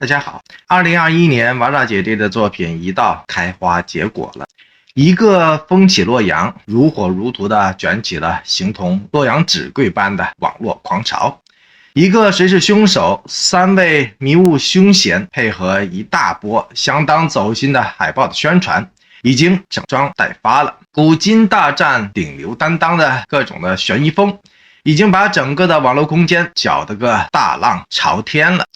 大家好，2021年王炸姐弟的作品一到开花结果了，一个风起洛阳，如火如荼地卷起了形同洛阳纸贵般的网络狂潮。一个谁是凶手，3位迷雾凶嫌配合一大波相当走心的海报的宣传，已经整装待发了。古今大战顶流担当的各种的悬疑风，已经把整个的网络空间搅得个大浪朝天了。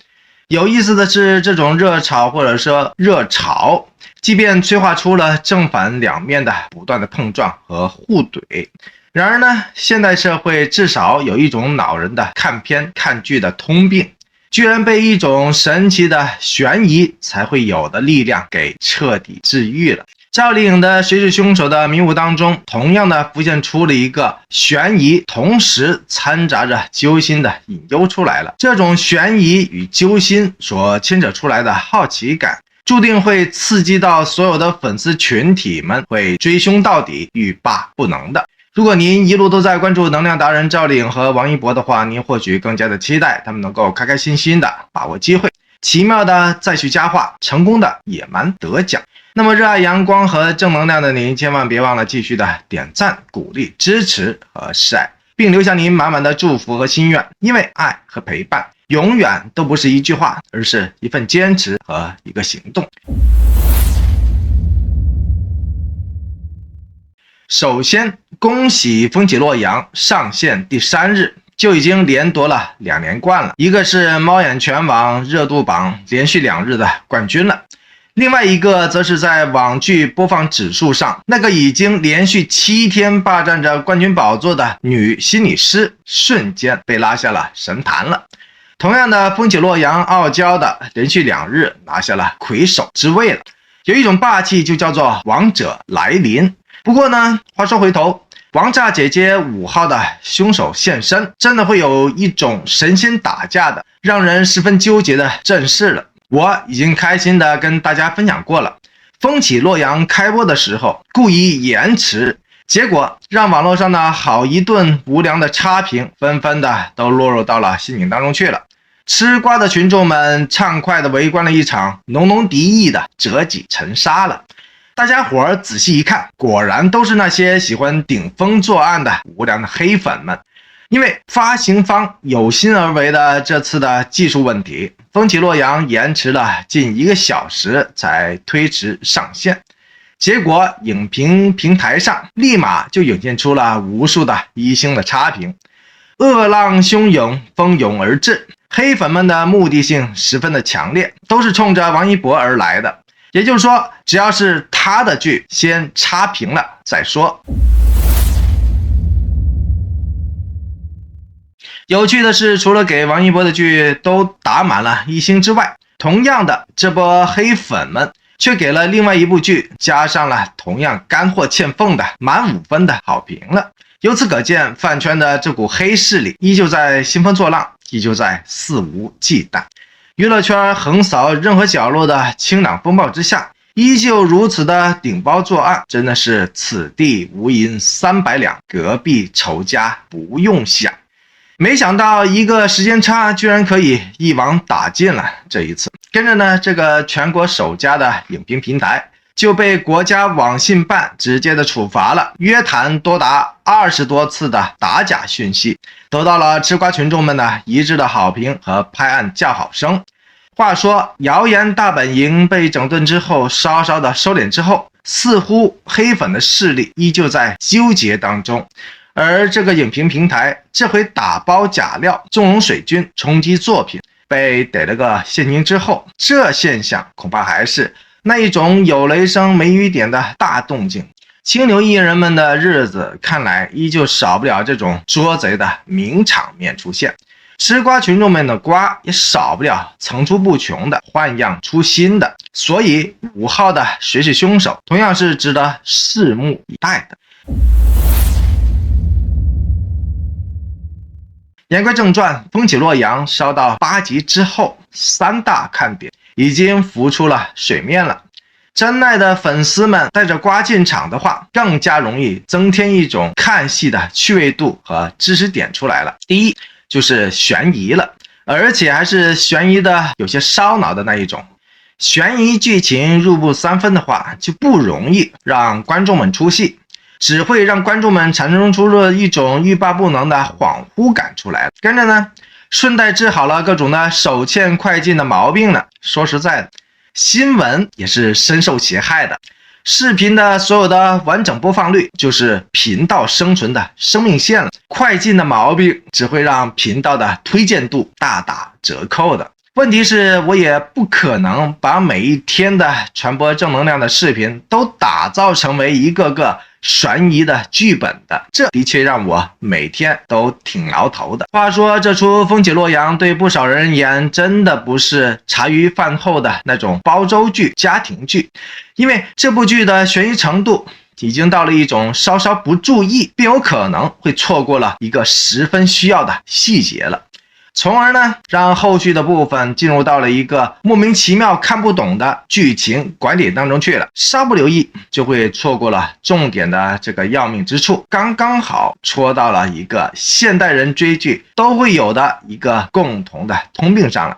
有意思的是，这种热炒或者说热潮，即便催化出了正反两面的不断的碰撞和互怼，然而呢，现代社会至少有一种恼人的看片看剧的通病，居然被一种神奇的悬疑才会有的力量给彻底治愈了。赵丽颖的《谁是凶手》的迷雾当中，同样的浮现出了一个悬疑，同时掺杂着揪心的隐忧出来了。这种悬疑与揪心所牵扯出来的好奇感，注定会刺激到所有的粉丝群体们，会追凶到底，欲罢不能的。如果您一路都在关注能量达人赵丽颖和王一博的话，您或许更加的期待他们能够开开心心的把握机会，奇妙的再续佳话，成功的野蛮得奖。那么热爱阳光和正能量的您，千万别忘了继续的点赞、鼓励、支持和示爱，并留下您满满的祝福和心愿。因为爱和陪伴永远都不是一句话，而是一份坚持和一个行动。首先，恭喜风起洛阳上线第3日就已经连夺了2连冠了，一个是猫眼全网热度榜连续2日的冠军了。另外一个则是在网剧播放指数上，那个已经连续7天霸占着冠军宝座的女心理师，瞬间被拉下了神坛了。同样的，风起洛阳傲娇的连续2日拿下了魁首之位了。有一种霸气就叫做王者来临。不过呢，话说回头，王炸姐姐5号的凶手现身，真的会有一种神仙打架的让人十分纠结的阵势了。我已经开心的跟大家分享过了，风起洛阳开播的时候故意延迟，结果让网络上的好一顿无良的差评纷纷的都落入到了心灵当中去了。吃瓜的群众们畅快的围观了一场浓浓敌意的折戟沉沙了。大家伙儿仔细一看，果然都是那些喜欢顶风作案的无良的黑粉们。因为发行方有心而为的这次的技术问题，风起洛阳延迟了近1个小时才推迟上线，结果影评平台上立马就涌现出了无数的1星的差评。恶浪汹涌，蜂拥而至，黑粉们的目的性十分的强烈，都是冲着王一博而来的。也就是说，只要是他的剧，先差评了再说。有趣的是，除了给王一博的剧都打满了1星之外，同样的，这波黑粉们却给了另外一部剧加上了同样干货欠奉的满5分的好评了。由此可见，饭圈的这股黑势力依旧在兴风作浪，依旧在肆无忌惮。娱乐圈横扫任何角落的清朗风暴之下，依旧如此的顶包作案，真的是此地无银300两，隔壁仇家不用想。没想到一个时间差居然可以一网打尽了。这一次跟着呢，这个全国首家的影评平台就被国家网信办直接的处罚了，约谈多达20多次的打假讯息，得到了吃瓜群众们的一致的好评和拍案叫好声。话说谣言大本营被整顿之后，稍稍的收敛之后，似乎黑粉的势力依旧在纠结当中。而这个影评平台这回打包假料，纵容水军冲击作品，被逮了个现金之后，这现象恐怕还是那一种有雷声没雨点的大动静。清流艺人们的日子看来依旧少不了这种捉贼的名场面出现，吃瓜群众们的瓜也少不了层出不穷的换样出新的。所以5号的谁是凶手同样是值得拭目以待的。言归正传，风起洛阳烧到8集之后，3大看点已经浮出了水面了。真爱的粉丝们带着瓜进场的话，更加容易增添一种看戏的趣味度和知识点出来了。第一就是悬疑了，而且还是悬疑的有些烧脑的那一种。悬疑剧情入木三分的话，就不容易让观众们出戏，只会让观众们产生出了一种欲罢不能的恍惚感出来，跟着呢顺带治好了各种的手欠快进的毛病呢。说实在的，新闻也是深受其害的，视频的所有的完整播放率就是频道生存的生命线了，快进的毛病只会让频道的推荐度大打折扣的。问题是，我也不可能把每一天的传播正能量的视频都打造成为一个个悬疑的剧本的，这的确让我每天都挺挠头的。话说，这出《风起洛阳》对不少人而言，真的不是茶余饭后的那种煲粥剧、家庭剧，因为这部剧的悬疑程度已经到了一种稍稍不注意，便有可能会错过了一个十分需要的细节了。从而呢，让后续的部分进入到了一个莫名其妙看不懂的剧情拐点当中去了，稍不留意就会错过了重点的这个要命之处，刚刚好戳到了一个现代人追剧都会有的一个共同的通病上了，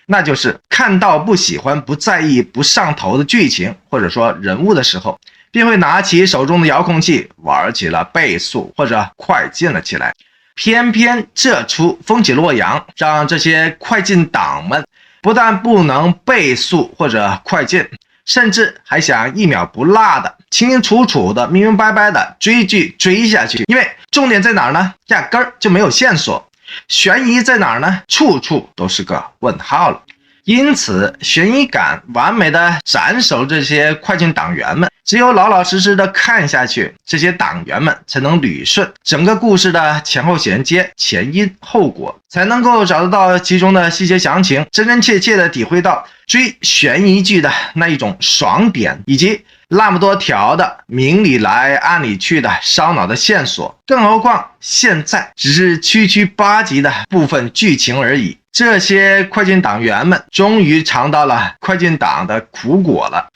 那就是看到不喜欢、不在意、不上头的剧情或者说人物的时候，便会拿起手中的遥控器玩起了倍速或者快进了起来。偏偏这出《风起洛阳》让这些快进党们不但不能倍速或者快进，甚至还想一秒不落的清清楚楚的明明白白的追剧追下去。因为重点在哪儿呢？压根儿就没有线索。悬疑在哪儿呢？处处都是个问号了。因此，悬疑感完美的斩首这些快进党员们，只有老老实实的看下去，这些党员们才能捋顺整个故事的前后衔接、前因后果，才能够找得到其中的细节详情，真真切切的体会到追悬疑剧的那一种爽点，以及那么多条的明里来暗里去的烧脑的线索。更何况现在只是区区8集的部分剧情而已，这些快进党员们终于尝到了快进党的苦果了。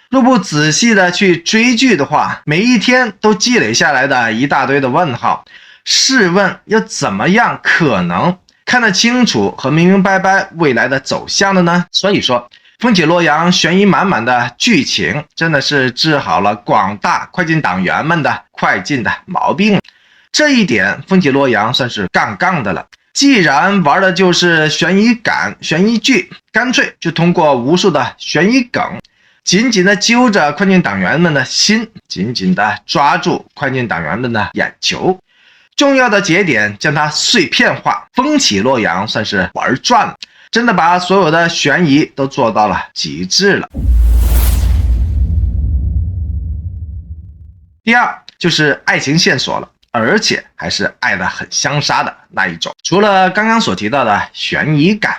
若不仔细的去追剧的话，每一天都积累下来的一大堆的问号，试问又怎么样可能看得清楚和明明白白未来的走向的呢？所以说，风起洛阳悬疑满满的剧情真的是治好了广大快进党员们的快进的毛病，这一点风起洛阳算是杠杠的了。既然玩的就是悬疑感、悬疑剧，干脆就通过无数的悬疑梗紧紧的揪着快进党员们的心，紧紧的抓住快进党员们的眼球，重要的节点将它碎片化。风起洛阳算是玩转了，真的把所有的悬疑都做到了极致了。第二就是爱情线索了，而且还是爱得很相杀的那一种。除了刚刚所提到的悬疑感，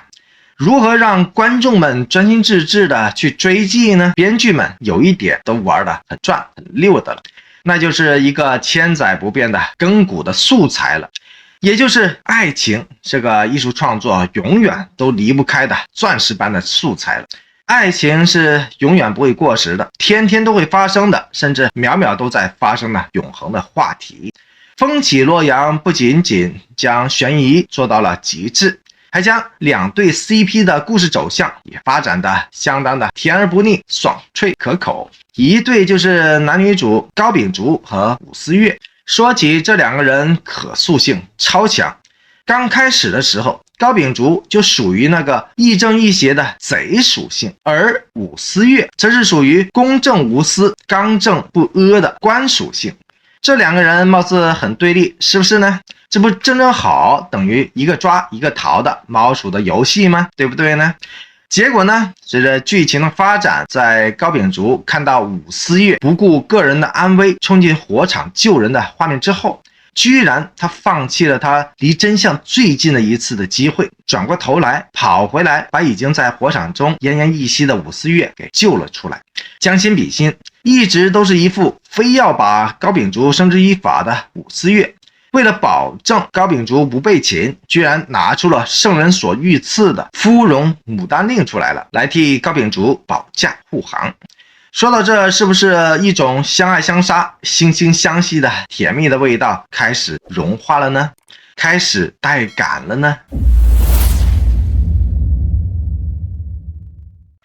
如何让观众们专心致志的去追剧呢？编剧们有一点都玩得很转很溜的了，那就是一个千载不变的亘古的素材了，也就是爱情这个艺术创作永远都离不开的钻石般的素材了。爱情是永远不会过时的，天天都会发生的，甚至秒秒都在发生的永恒的话题。风起洛阳不仅仅将悬疑做到了极致，还将两对 CP 的故事走向也发展的相当的甜而不腻、爽脆可口。一对就是男女主高秉烛和武思月。说起这两个人，可塑性超强。刚开始的时候，高秉烛就属于那个亦正亦邪的贼属性，而武思月则是属于公正无私、刚正不阿的官属性。这两个人貌似很对立，是不是呢？这不正正好等于一个抓一个逃的猫鼠的游戏吗？对不对呢？结果呢，随着剧情的发展，在高秉烛看到武思月不顾个人的安危冲进火场救人的画面之后，居然他放弃了他离真相最近的一次的机会，转过头来跑回来，把已经在火场中奄奄一息的武思月给救了出来。将心比心，一直都是一副非要把高秉烛绳之以法的武思月，为了保证高秉烛不被擒，居然拿出了圣人所御赐的芙蓉牡丹令出来了，来替高秉烛保驾护航。说到这，是不是一种相爱相杀、惺惺相惜的甜蜜的味道开始融化了呢？开始带感了呢？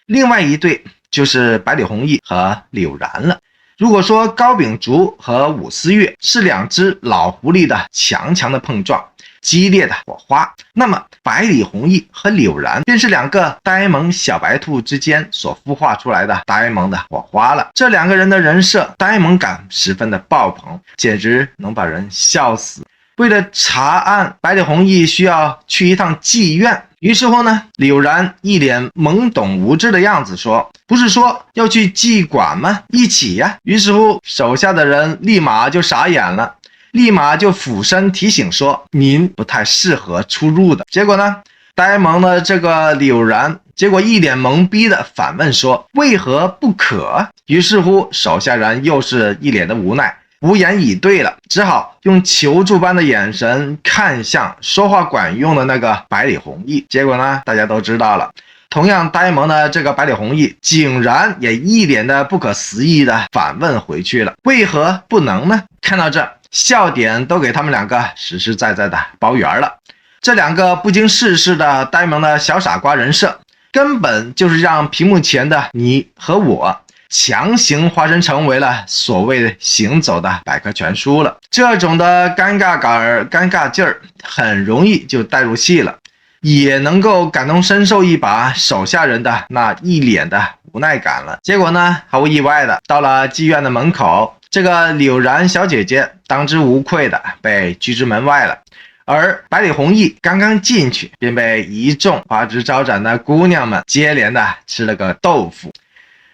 另外一对就是百里弘毅和柳然了。如果说高秉烛和武思越是两只老狐狸的强的碰撞，激烈的火花，那么百里弘毅和柳然便是两个呆萌小白兔之间所孵化出来的呆萌的火花了。这两个人的人设呆萌感十分的爆棚，简直能把人笑死。为了查案，百里弘毅需要去一趟妓院，于是乎呢，柳然一脸懵懂无知的样子说，不是说要去妓馆吗？一起呀。于是乎手下的人立马就傻眼了，立马就俯身提醒说，您不太适合出入的。结果呢，呆萌的这个柳然一脸懵逼的反问说，为何不可？于是乎手下人又是一脸的无奈，无言以对了，只好用求助般的眼神看向说话管用的那个百里弘毅。结果呢，大家都知道了，同样呆萌的这个百里弘毅竟然也一脸的不可思议的反问回去了，为何不能呢？看到这，笑点都给他们两个实实在在的包圆了。这两个不经世事的呆萌的小傻瓜人设，根本就是让屏幕前的你和我强行化身成为了所谓的行走的百科全书了。这种的尴尬感、尴尬劲儿，很容易就带入戏了，也能够感同身受一把手下人的那一脸的无奈感了。结果呢，毫无意外的，到了妓院的门口，这个柳然小姐姐当之无愧的被拒之门外了。而百里弘毅刚刚进去，便被一众花枝招展的姑娘们接连的吃了个豆腐。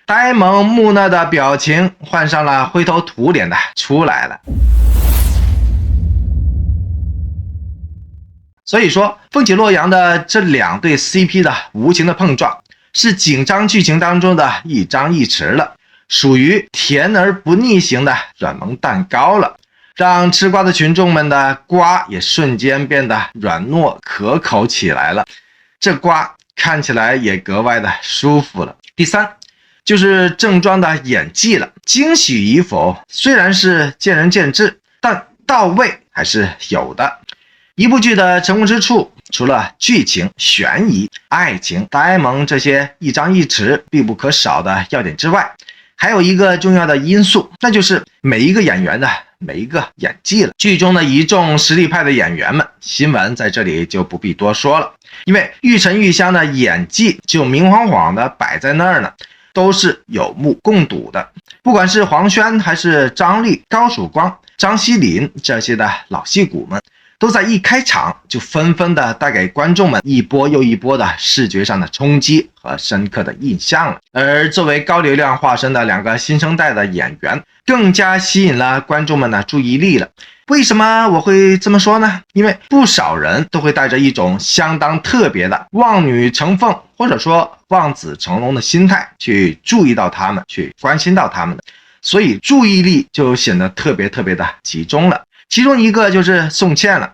呆萌木讷的表情换上了灰头土脸的出来了。所以说，风起洛阳的这两对 CP 的无情的碰撞，是紧张剧情当中的一张一弛了，属于甜而不腻型的软萌蛋糕了，让吃瓜的群众们的瓜也瞬间变得软糯可口起来了，这瓜看起来也格外的舒服了。第三，就是正装的演技了，惊喜与否虽然是见仁见智，但到位还是有的。一部剧的成功之处，除了剧情、悬疑、爱情、呆萌这些一张一弛必不可少的要点之外，还有一个重要的因素，那就是每一个演员的每一个演技了。剧中的一众实力派的演员们，新闻在这里就不必多说了，因为玉成玉香的演技就明晃晃的摆在那儿呢，都是有目共睹的。不管是黄轩还是张力、高曙光、张西林这些的老戏骨们，都在一开场就纷纷的带给观众们一波又一波的视觉上的冲击和深刻的印象了。而作为高流量化身的两个新生代的演员，更加吸引了观众们的注意力了。为什么我会这么说呢？因为不少人都会带着一种相当特别的望女成凤或者说望子成龙的心态去注意到他们，去关心到他们的，所以注意力就显得特别的集中了。其中一个就是宋茜了。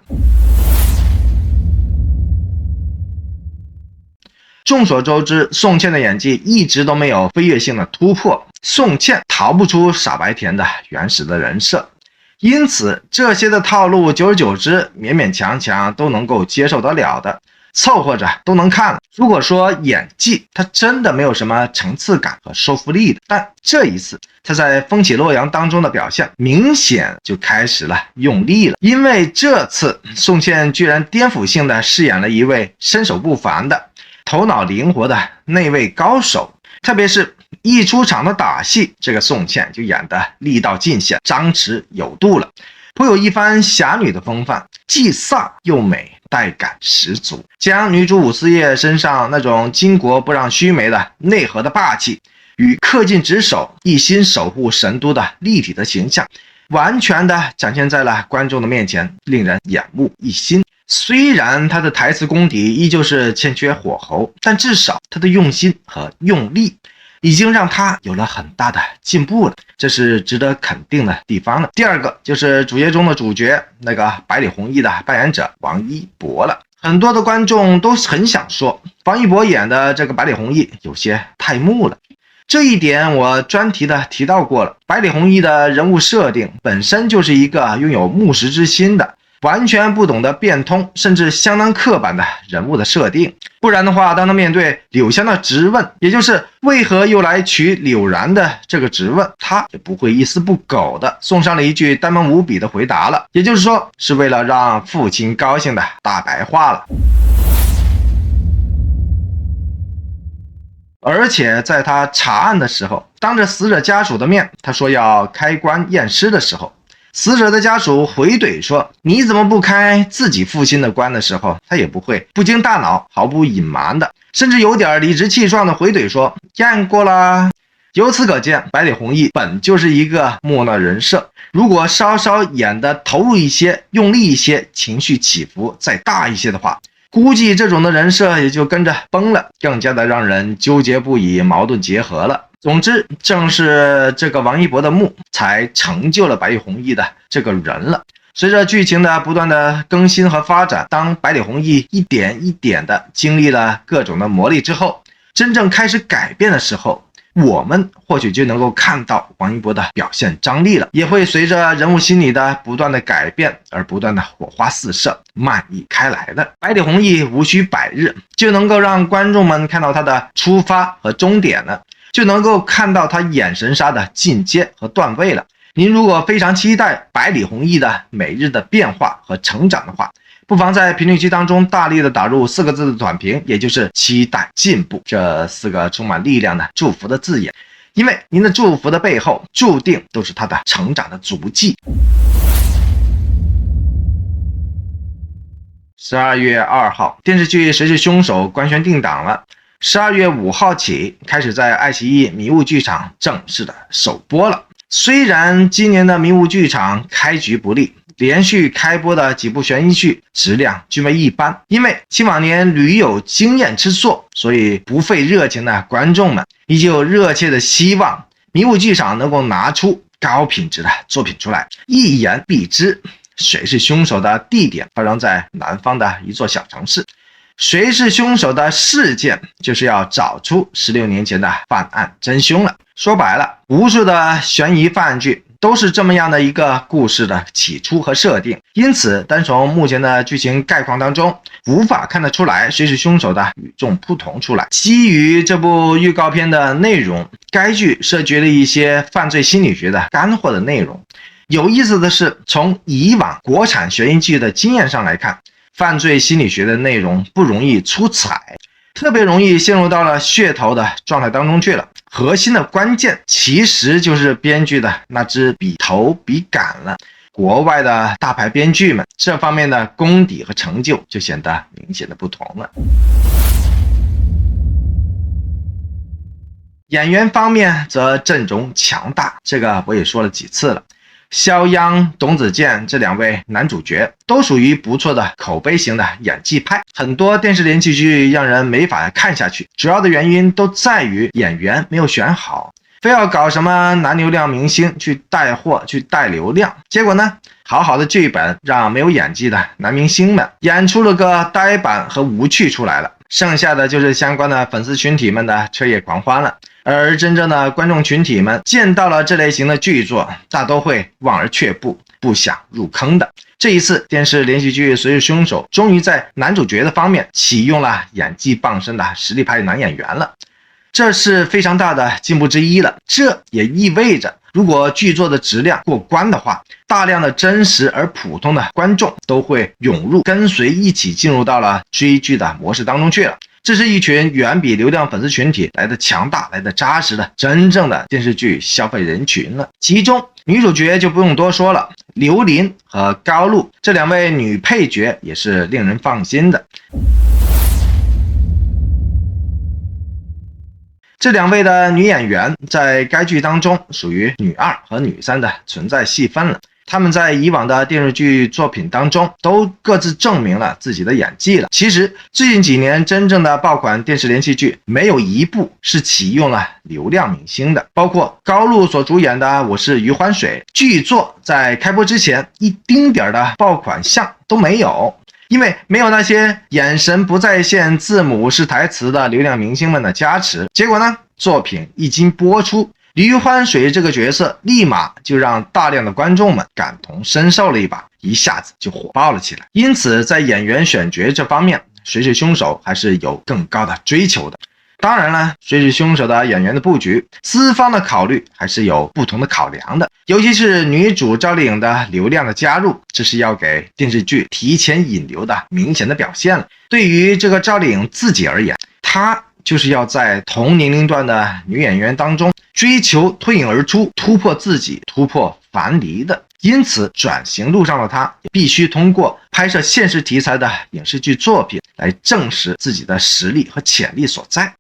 众所周知，宋茜的演技一直都没有飞跃性的突破，宋茜逃不出傻白甜的原始的人设，因此这些的套路久而久之勉勉强强都能够接受得了的，凑合着都能看了。如果说演技它真的没有什么层次感和说服力的，但这一次他在风起洛阳当中的表现明显就开始了用力了，因为这次宋茜居然颠覆性的饰演了一位身手不凡的头脑灵活的内卫高手，特别是一出场的打戏，这个宋茜就演得力道尽显，张弛有度了，颇有一番侠女的风范，既飒又美，带感十足，将女主武思叶身上那种巾帼不让须眉的内核的霸气与恪尽职守、一心守护神都的立体的形象，完全的展现在了观众的面前，令人眼目一新。虽然他的台词功底依旧是欠缺火候，但至少他的用心和用力已经让他有了很大的进步了，这是值得肯定的地方了。第二个就是主页中的主角那个百里弘毅的扮演者王一博了。很多的观众都很想说，王一博演的这个百里弘毅有些太木了。这一点我专题的提到过了。百里弘毅的人物设定本身就是一个拥有木石之心的，完全不懂得变通，甚至相当刻板的人物的设定。不然的话，当他面对柳湘的质问，也就是为何又来娶柳然的这个质问，他也不会一丝不苟的送上了一句呆萌无比的回答了，也就是说是为了让父亲高兴的大白话了。而且在他查案的时候，当着死者家属的面，他说要开棺验尸的时候，死者的家属回怼说你怎么不开自己父亲的棺的时候，他也不会不经大脑毫不隐瞒的，甚至有点理直气壮的回怼说验过啦。由此可见，百里弘毅本就是一个木讷人设，如果稍稍演得投入一些，用力一些，情绪起伏再大一些的话，估计这种的人设也就跟着崩了，更加的让人纠结不已，矛盾结合了。总之，正是这个王一博的墓才成就了百里弘毅的这个人了。随着剧情的不断的更新和发展，当百里弘毅一点一点的经历了各种的磨砺之后，真正开始改变的时候，我们或许就能够看到王一博的表现张力了，也会随着人物心理的不断的改变而不断的火花四射，漫溢开来的。百里弘毅无需百日就能够让观众们看到他的出发和终点了，就能够看到他眼神杀的进阶和段位了。您如果非常期待百里弘毅的每日的变化和成长的话，不妨在评论区当中大力的打入4个字的短评，也就是期待进步这4个充满力量的祝福的字眼，因为您的祝福的背后注定都是他的成长的足迹。12月2号，电视剧《谁是凶手》官宣定档了。12月5号起开始在爱奇艺迷雾剧场正式的首播了。虽然今年的迷雾剧场开局不利，连续开播的几部悬疑剧质量均为一般，因为其往年屡有经验之作，所以不费热情的观众们依旧热切的希望迷雾剧场能够拿出高品质的作品出来。一言蔽之，谁是凶手的地点发生在南方的一座小城市，谁是凶手的事件就是要找出16年前的犯案真凶了。说白了，无数的悬疑犯案剧都是这么样的一个故事的起初和设定，因此单从目前的剧情概况当中无法看得出来谁是凶手的与众不同出来。基于这部预告片的内容，该剧涉及了一些犯罪心理学的干货的内容。有意思的是，从以往国产悬疑剧的经验上来看，犯罪心理学的内容不容易出彩，特别容易陷入到了噱头的状态当中去了。核心的关键其实就是编剧的那支笔头笔杆了。国外的大牌编剧们这方面的功底和成就就显得明显的不同了。演员方面则阵容强大，这个我也说了几次了。肖央、董子健这2位男主角都属于不错的口碑型的演技派，很多电视连续剧让人没法看下去，主要的原因都在于演员没有选好，非要搞什么男流量明星去带货去带流量，结果呢，好好的剧本让没有演技的男明星们演出了个呆板和无趣出来了，剩下的就是相关的粉丝群体们的彻夜狂欢了。而真正的观众群体们见到了这类型的剧作，大都会望而却步，不想入坑的。这一次电视连续剧《谁是凶手》终于在男主角的方面启用了演技傍身的实力派男演员了，这是非常大的进步之一了。这也意味着，如果剧作的质量过关的话，大量的真实而普通的观众都会涌入跟随一起进入到了追剧的模式当中去了。这是一群远比流量粉丝群体来的强大、来的扎实的真正的电视剧消费人群了。其中女主角就不用多说了，刘琳和高露这2位女配角也是令人放心的。这2位的女演员在该剧当中属于女2和女3的存在戏份了。他们在以往的电视剧作品当中都各自证明了自己的演技了。其实最近几年真正的爆款电视连续剧没有一部是启用了流量明星的，包括高露所主演的《我是余欢水》，剧作在开播之前一丁点的爆款项都没有，因为没有那些眼神不在线、字母是台词的流量明星们的加持。结果呢，作品一经播出，李欢水这个角色立马就让大量的观众们感同身受了一把，一下子就火爆了起来。因此在演员选角这方面，谁是凶手还是有更高的追求的。当然了，谁是凶手的演员的布局，资方的考虑还是有不同的考量的。尤其是女主赵丽颖的流量的加入，这是要给电视剧提前引流的明显的表现了。对于这个赵丽颖自己而言，她就是要在同年龄段的女演员当中追求脱颖而出，突破自己，突破樊篱的。因此转型路上的她必须通过拍摄现实题材的影视剧作品来证实自己的实力和潜力所在。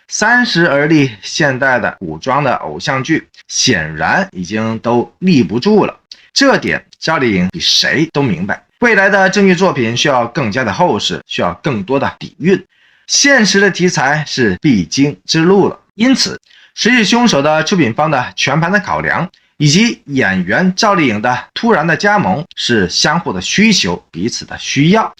30而立现代的古装的偶像剧显然已经都立不住了，这点赵丽颖比谁都明白。未来的正剧作品需要更加的厚实，需要更多的底蕴，现实的题材是必经之路了。因此谁是凶手的出品方的全盘的考量，以及演员赵丽颖的突然的加盟，是相互的需求，彼此的需要。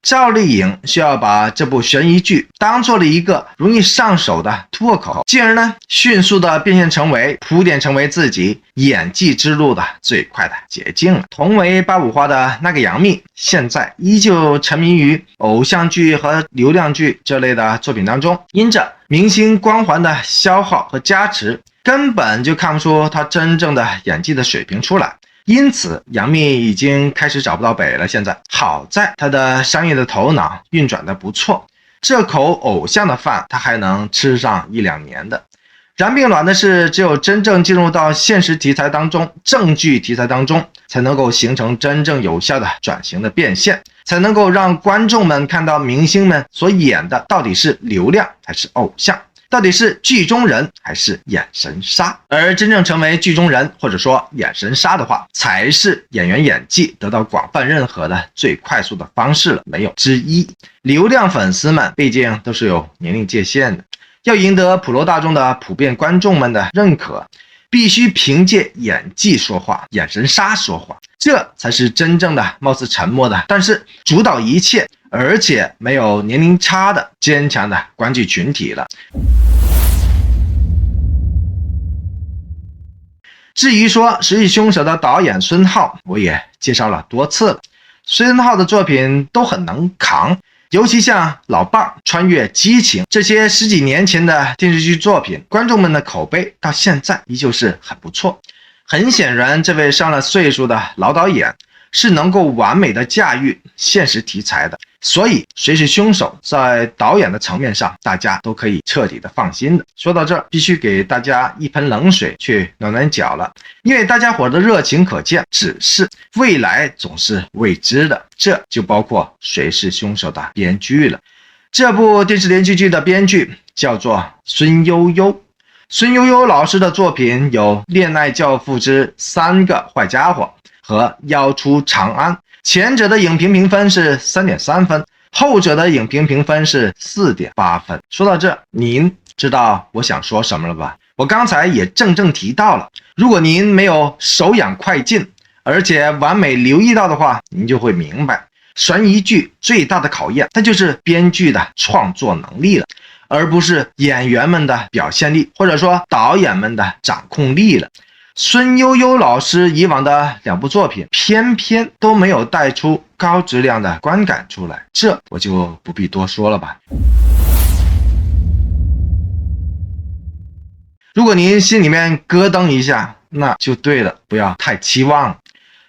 赵丽颖需要把这部悬疑剧当做了一个容易上手的突破口，进而呢迅速的变现成为铺垫成为自己演技之路的最快的捷径了。同为85花的那个杨幂，现在依旧沉迷于偶像剧和流量剧这类的作品当中，因着明星光环的消耗和加持，根本就看不出她真正的演技的水平出来。因此杨幂已经开始找不到北了。现在好在她的商业的头脑运转的不错，这口偶像的饭她还能吃上1-2年的。然并卵的是，只有真正进入到现实题材当中，正剧题材当中，才能够形成真正有效的转型的变现，才能够让观众们看到明星们所演的到底是流量还是偶像，到底是剧中人还是眼神杀。而真正成为剧中人或者说眼神杀的话，才是演员演技得到广泛认可的最快速的方式了，没有之一。流量粉丝们毕竟都是有年龄界限的，要赢得普罗大众的普遍观众们的认可，必须凭借演技说话，眼神杀说话，这才是真正的貌似沉默的，但是主导一切，而且没有年龄差的坚强的观剧群体了。至于说谁是凶手的导演孙浩，我也介绍了多次了。孙浩的作品都很能扛，尤其像老伴、穿越、激情这些10几年前的电视剧作品，观众们的口碑到现在依旧是很不错。很显然这位上了岁数的老导演是能够完美的驾驭现实题材的，所以谁是凶手在导演的层面上大家都可以彻底的放心的。说到这儿，必须给大家一盆冷水去暖暖脚了，因为大家伙的热情可见，只是未来总是未知的，这就包括谁是凶手的编剧了。这部电视连续剧的编剧叫做孙悠悠，孙悠悠老师的作品有《恋爱教父之3个坏家伙》和《妖出长安》，前者的影评评分是 3.3 分，后者的影评评分是 4.8 分。说到这，您知道我想说什么了吧？我刚才也正提到了，如果您没有手痒快进，而且完美留意到的话，您就会明白，悬疑剧最大的考验，那就是编剧的创作能力了，而不是演员们的表现力，或者说导演们的掌控力了。孙悠悠老师以往的2部作品偏偏都没有带出高质量的观感出来，这我就不必多说了吧。如果您心里面咯噔一下，那就对了，不要太期望了。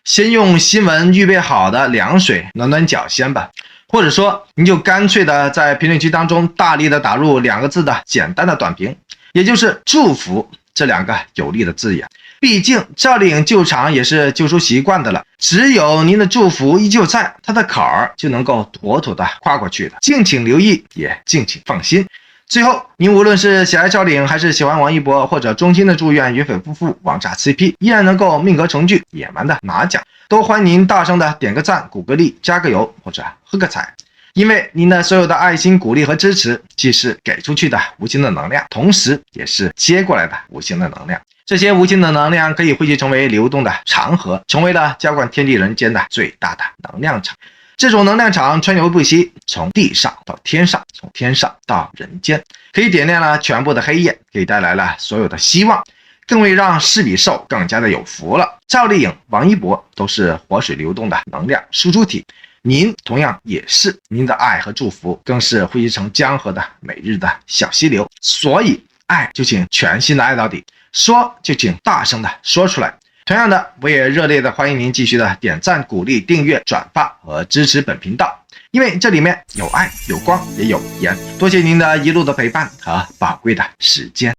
先用新闻预备好的凉水暖暖脚先吧，或者说你就干脆的在评论区当中大力的打入2个字的简单的短评，也就是祝福这2个有力的字眼。毕竟赵丽颖救场也是救出习惯的了，只有您的祝福依旧在，她的坎儿就能够妥妥的跨过去的。敬请留意，也敬请放心。最后，您无论是喜爱赵丽颖还是喜欢王一博，或者衷心的祝愿云匪夫妇王炸 CP 依然能够命格重聚，野蛮的拿奖，都欢迎您大声的点个赞、鼓个励、加个油或者喝个彩。因为您的所有的爱心、鼓励和支持，既是给出去的无形的能量，同时也是接过来的无形的能量。这些无形的能量可以汇集成为流动的长河，成为了浇灌天地人间的最大的能量场。这种能量场川流不息，从地上到天上，从天上到人间，可以点亮了全部的黑夜，给带来了所有的希望，更为让施比受更加的有福了。赵丽颖、王一博都是活水流动的能量输出体，您同样也是，您的爱和祝福更是汇集成江河的每日的小溪流。所以爱就请全心的爱到底，说就请大声的说出来。同样的，我也热烈的欢迎您继续的点赞、鼓励、订阅、转发和支持本频道，因为这里面有爱、有光，也有盐。多谢您的一路的陪伴和宝贵的时间。